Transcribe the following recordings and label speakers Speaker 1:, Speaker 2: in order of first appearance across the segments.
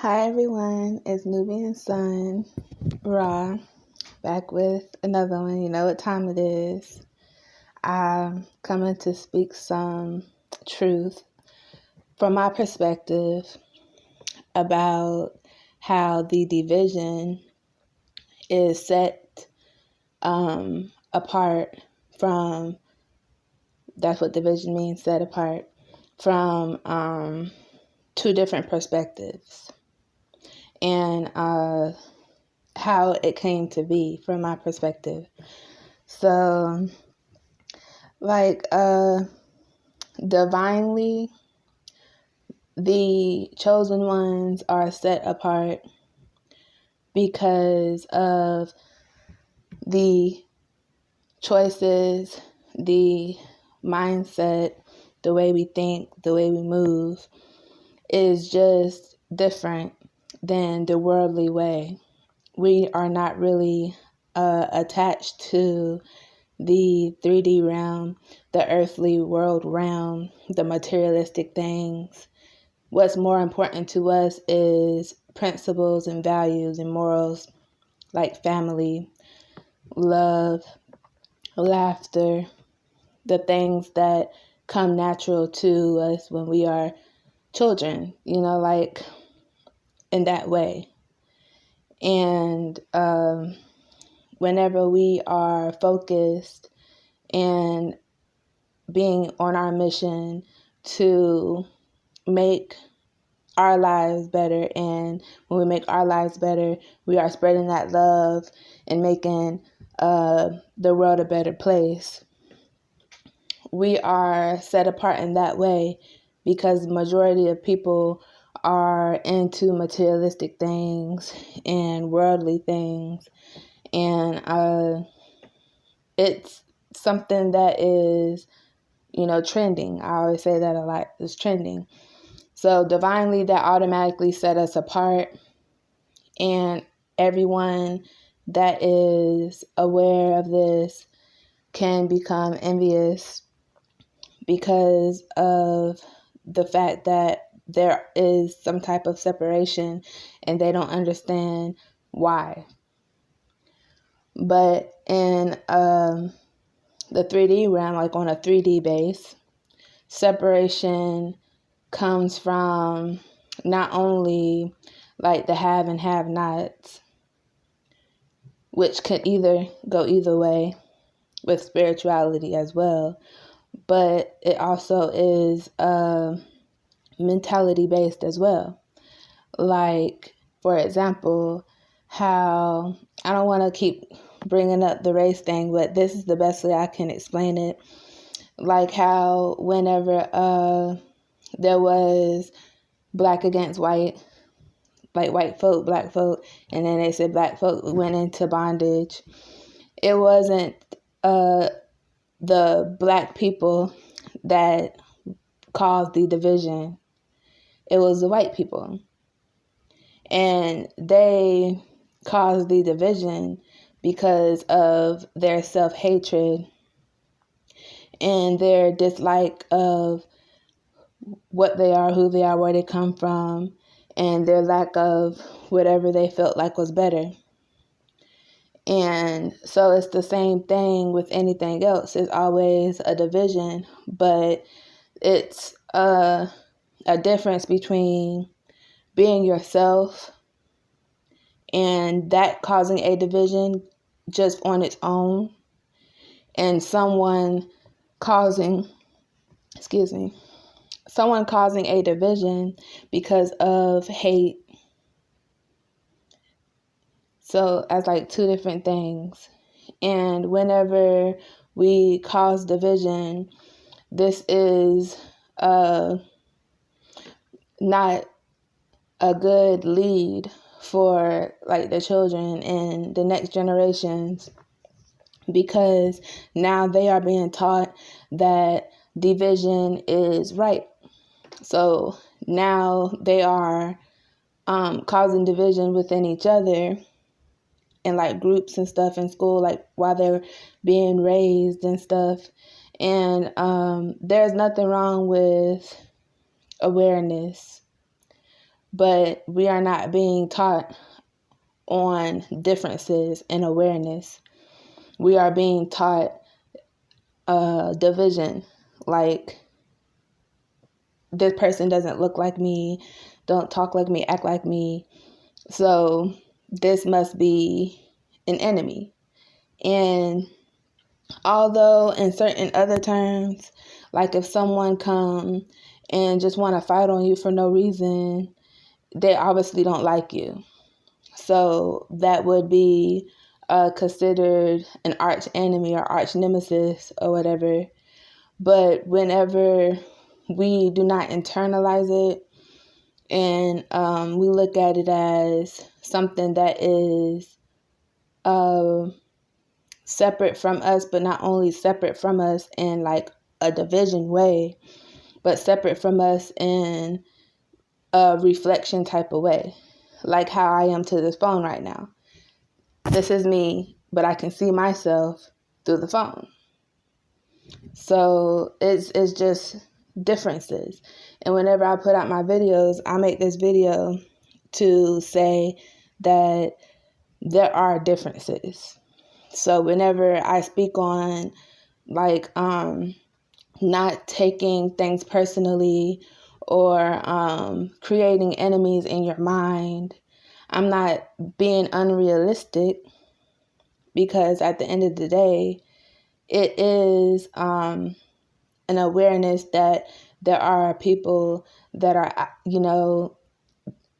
Speaker 1: Hi everyone, it's Nubian Sun, Raw, back with another one. You know what time it is. I'm coming to speak some truth from my perspective about how the division is set apart from, that's what division means, set apart from two different perspectives. And how it came to be from my perspective. So, divinely, the chosen ones are set apart because of the choices, the mindset, the way we think, the way we move is just different than the worldly way. We are not really attached to the 3D realm, the earthly world realm, the materialistic things. What's more important to us is principles and values and morals like family, love, laughter, the things that come natural to us when we are children, like in that way. And whenever we are focused and being on our mission to make our lives better, and when we make our lives better, we are spreading that love and making the world a better place. We are set apart in that way because the majority of people are into materialistic things and worldly things, and it's something that is, trending. I always say that a lot. It's trending. So divinely, that automatically set us apart, and everyone that is aware of this can become envious because of the fact that there is some type of separation and they don't understand why. But in the 3D realm, like on a 3D base, separation comes from not only like the have and have nots, which could either go either way with spirituality as well, but it also is mentality based as well. Like, for example, how I don't want to keep bringing up the race thing, but this is the best way I can explain it. Like how whenever there was black against white, like white folk, black folk, and then they said black folk went into bondage, it wasn't the black people that caused the division. It was the white people. And they caused the division because of their self-hatred and their dislike of what they are, who they are, where they come from, and their lack of whatever they felt like was better. And so it's the same thing with anything else. It's always a division, but it's a difference between being yourself and that causing a division just on its own, and someone causing a division because of hate. So as like two different things. And whenever we cause division, this is not a good lead for like the children and the next generations, because now they are being taught that division is right. So now they are causing division within each other in like groups and stuff in school, like while they're being raised and stuff. And there's nothing wrong with awareness, but we are not being taught on differences and awareness. We are being taught division, like this person doesn't look like me, don't talk like me, act like me, so this must be an enemy. And although in certain other terms, like if someone come and just want to fight on you for no reason, they obviously don't like you. So that would be considered an arch enemy or arch nemesis or whatever. But whenever we do not internalize it and we look at it as something that is separate from us, but not only separate from us in like a division way, but separate from us in a reflection type of way, like how I am to this phone right now. This is me, but I can see myself through the phone. So it's just differences. And whenever I put out my videos, I make this video to say that there are differences. So whenever I speak on like not taking things personally or creating enemies in your mind, I'm not being unrealistic, because at the end of the day, it is an awareness that there are people that are,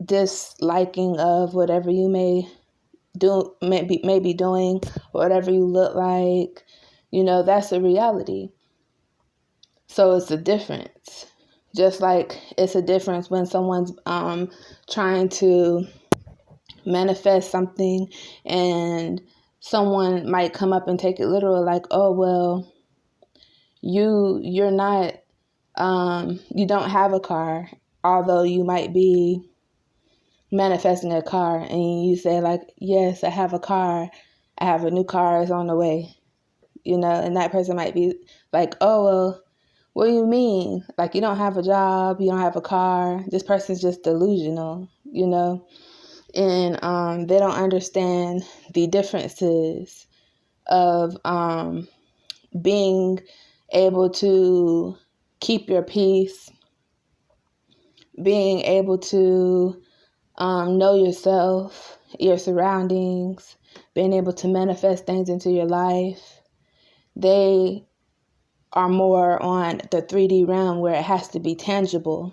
Speaker 1: disliking of whatever you may be doing, whatever you look like. That's a reality. So it's a difference. Just like it's a difference when someone's trying to manifest something and someone might come up and take it literal, like, oh, well, you're not, you don't have a car, although you might be manifesting a car, and you say like, yes, I have a car, I have a new car, it's on the way, and that person might be like, oh, well, what do you mean? Like, you don't have a job, you don't have a car, this person's just delusional, and they don't understand the differences of being able to keep your peace, being able to know yourself, your surroundings, being able to manifest things into your life. They are more on the 3D realm where it has to be tangible.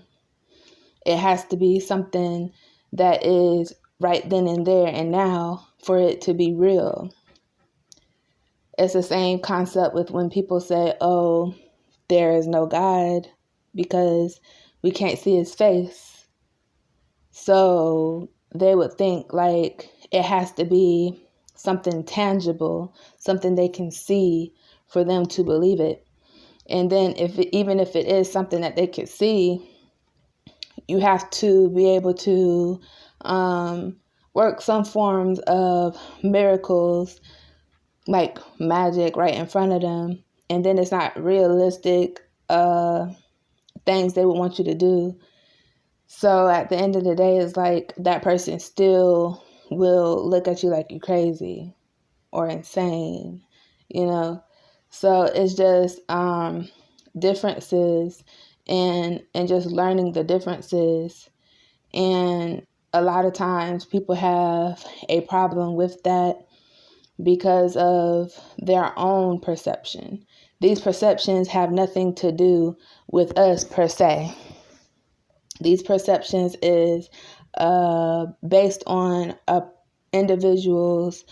Speaker 1: It has to be something that is right then and there and now for it to be real. It's the same concept with when people say, oh, there is no God because we can't see his face. So they would think like it has to be something tangible, something they can see for them to believe it. And then even if it is something that they can see, you have to be able to work some forms of miracles, like magic, right in front of them. And then it's not realistic things they would want you to do. So at the end of the day, it's like that person still will look at you like you're crazy or insane, So it's just differences and just learning the differences. And a lot of times people have a problem with that because of their own perception. These perceptions have nothing to do with us per se. These perceptions is based on a individual's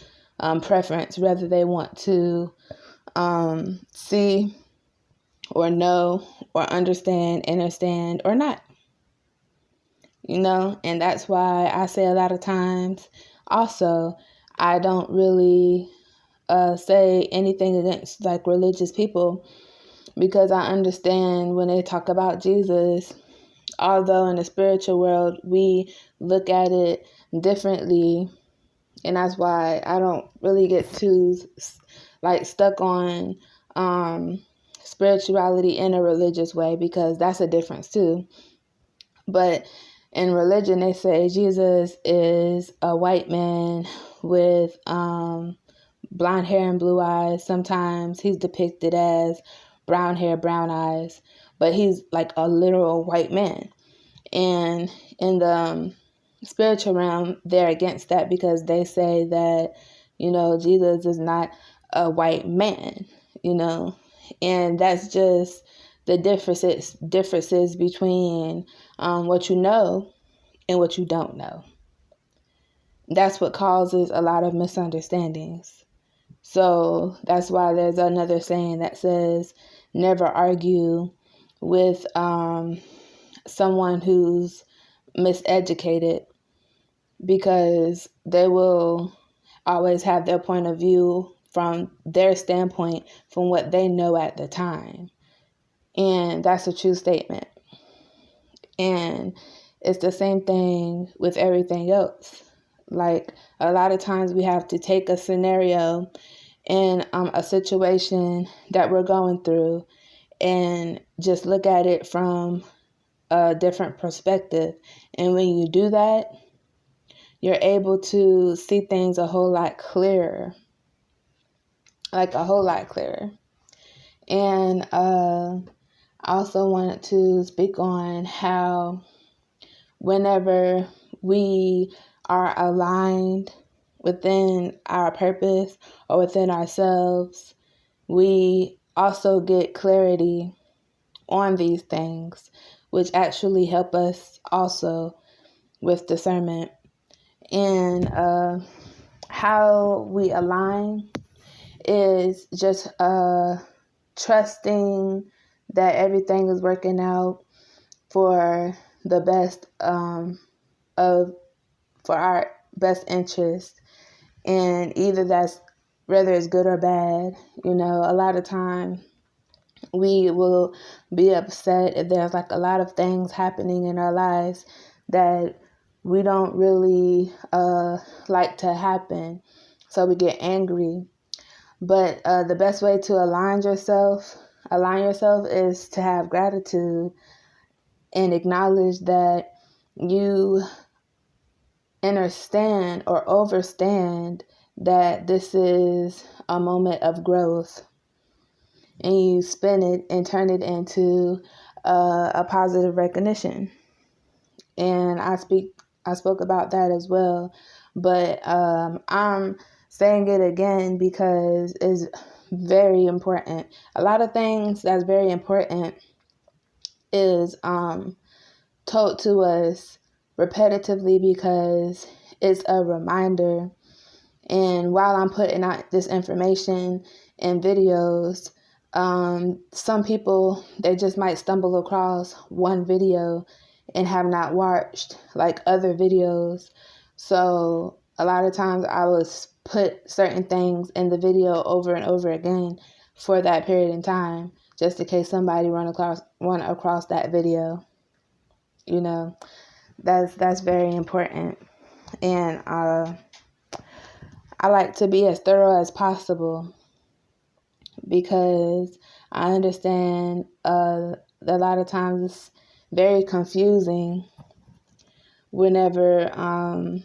Speaker 1: preference, whether they want to see or know or understand or not. And that's why I say a lot of times also, I don't really say anything against like religious people, because I understand when they talk about Jesus, although in the spiritual world we look at it differently, and that's why I don't really get too like stuck on spirituality in a religious way, because that's a difference too. But in religion, they say Jesus is a white man with blonde hair and blue eyes. Sometimes he's depicted as brown hair, brown eyes, but he's like a literal white man. And in the spiritual realm, they're against that because they say that, Jesus is not a white man, and that's just the differences between what you know and what you don't know. That's what causes a lot of misunderstandings. So that's why there's another saying that says, never argue with someone who's miseducated, because they will always have their point of view from their standpoint, from what they know at the time. And that's a true statement. And it's the same thing with everything else. Like, a lot of times we have to take a scenario in a situation that we're going through and just look at it from a different perspective. And when you do that, you're able to see things a whole lot clearer. Like a whole lot clearer. And I also wanted to speak on how whenever we are aligned within our purpose or within ourselves, we also get clarity on these things, which actually help us also with discernment. And how we align is just trusting that everything is working out for the best for our best interest, and whether it's good or bad. A lot of time we will be upset if there's like a lot of things happening in our lives that we don't really like to happen, so we get angry. But the best way to align yourself is to have gratitude and acknowledge that you understand or overstand that this is a moment of growth, and you spin it and turn it into a positive recognition. And I spoke about that as well, but I'm saying it again because it's very important. A lot of things that's very important is told to us repetitively because it's a reminder. And while I'm putting out this information in videos, some people, they just might stumble across one video and have not watched like other videos. So a lot of times I will put certain things in the video over and over again for that period in time, just in case somebody run across that video. That's very important. And I like to be as thorough as possible because I understand a lot of times it's very confusing whenever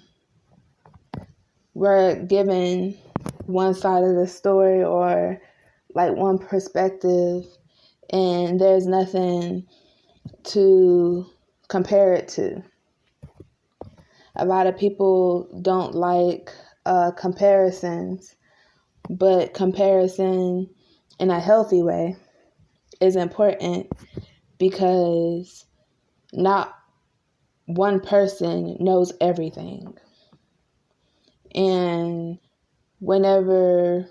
Speaker 1: we're given one side of the story or like one perspective, and there's nothing to compare it to. A lot of people don't like comparisons, but comparison in a healthy way is important because not one person knows everything. And whenever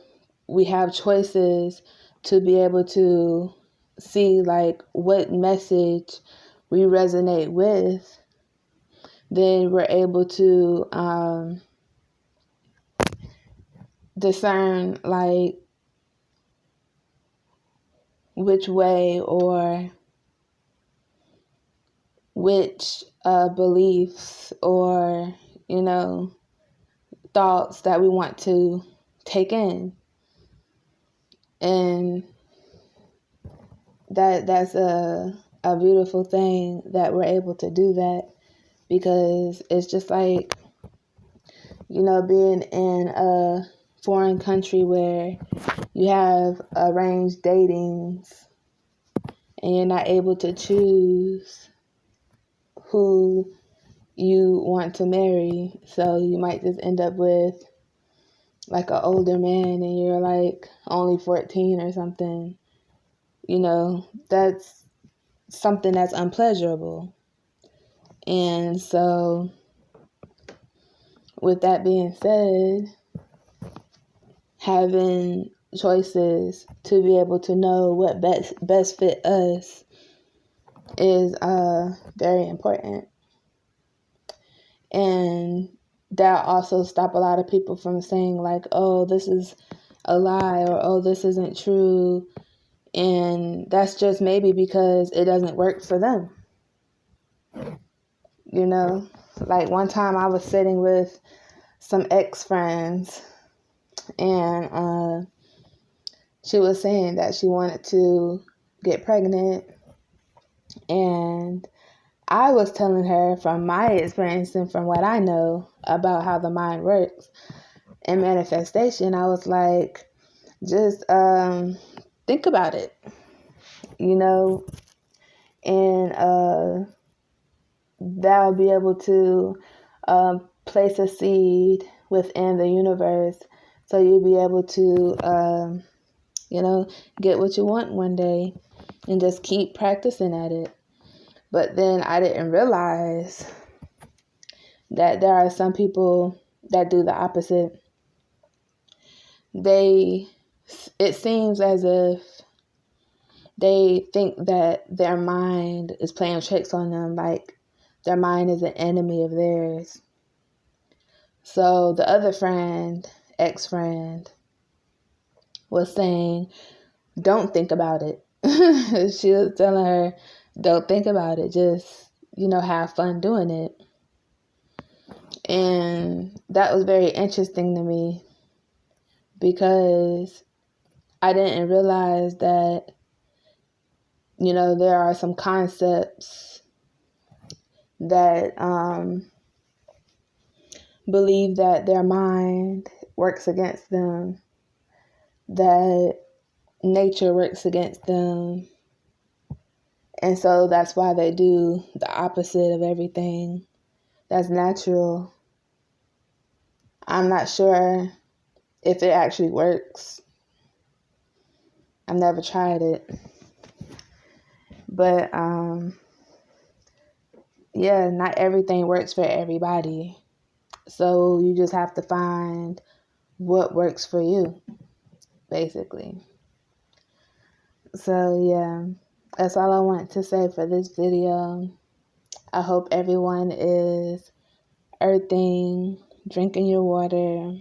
Speaker 1: we have choices to be able to see like what message we resonate with, then we're able to discern like which way or which beliefs or thoughts that we want to take in. And that's a beautiful thing that we're able to do that, because it's just like, being in a foreign country where you have arranged datings and you're not able to choose who you want to marry. So you might just end up with like an older man and you're like only 14 or something. That's something that's unpleasurable. And so with that being said, having choices to be able to know what best fit us is very important. And that also stop a lot of people from saying like, oh, this is a lie, or oh, this isn't true. And that's just maybe because it doesn't work for them. Like one time I was sitting with some ex-friends, and she was saying that she wanted to get pregnant, and I was telling her from my experience and from what I know about how the mind works and manifestation, I was like, just think about it, and that'll be able to place a seed within the universe, so you'll be able to get what you want one day and just keep practicing at it. But then I didn't realize that there are some people that do the opposite. It seems as if they think that their mind is playing tricks on them, like their mind is an enemy of theirs. So the other friend, ex-friend, was saying, don't think about it. She was telling her, don't think about it. Just, have fun doing it. And that was very interesting to me because I didn't realize that, there are some concepts that believe that their mind works against them, that nature works against them. And so that's why they do the opposite of everything that's natural. I'm not sure if it actually works. I've never tried it. But not everything works for everybody. So you just have to find what works for you, basically. So that's all I want to say for this video. I hope everyone is earthing, drinking your water,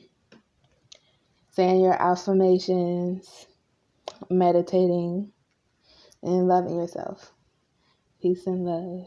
Speaker 1: saying your affirmations, meditating, and loving yourself. Peace and love.